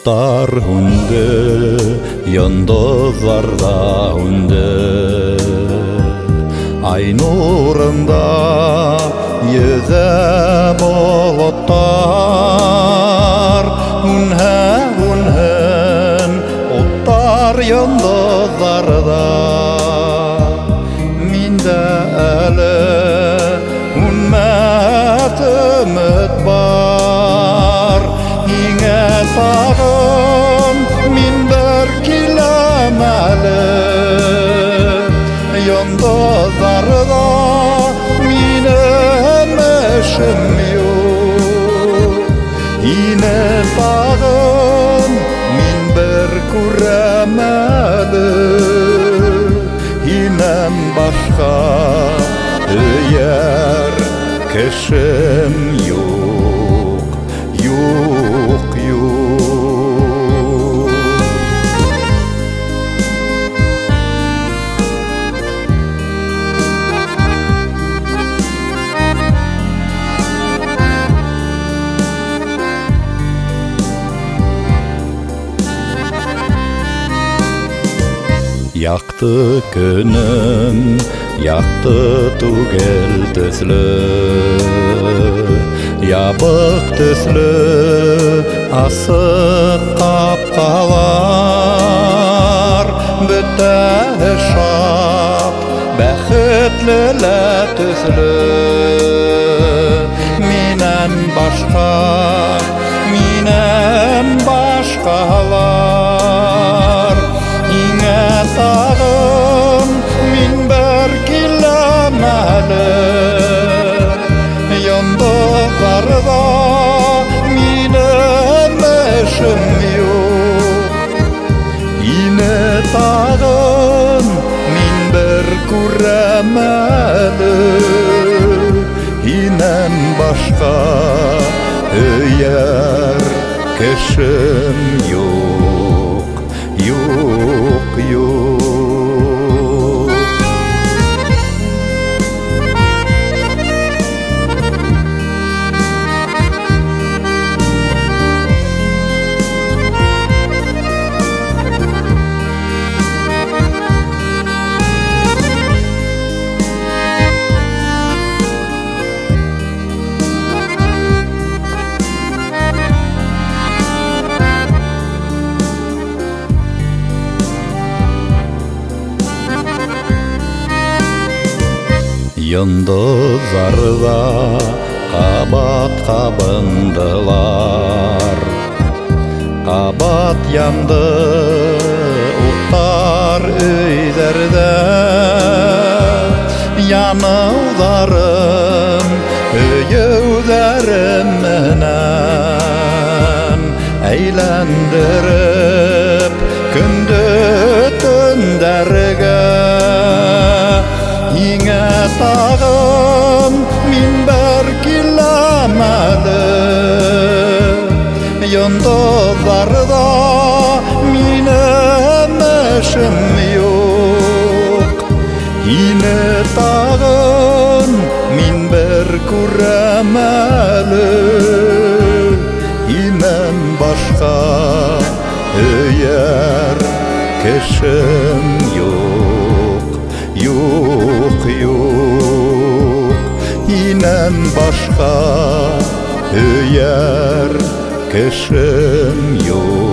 Otlar hunde, yıldızlarda hunde. Ay nurunda yüze bulutlar. Hunhen, otlar yıldızlarda. Minde ele hunmet ümit var. Yine tağım min bir kilemeli. Yıldızlarda minem eşim yok. Yine tağım min bir kuremeli. Yinem başka yer keşim yok, yok, yok. Yaktı günüm, yaktı tugel tüslü. Yabık tüslü, asık kapkalar. Bütte şap, bäxitliler tüslü. Minen başkalar. Yine tağım min bir kilemeli. Yıldızlarda minem eşim yok. Yine tağım min bir kuremeli. Yinem başka yer keşim yok, yok, yok. Yıldızlarda kabat kabındılar. Kabat yandı utlar öylerde. Yanılarım öyülerim menen. Eğlendirip kündü tünderge. Yine tağım min bir kilemeli. Yıldızlarda minem eşim yok. Yine tağım min bir kuremeli. Yinem başka yer keşim yok, yok, yok. Yinem başka yer keşim yok.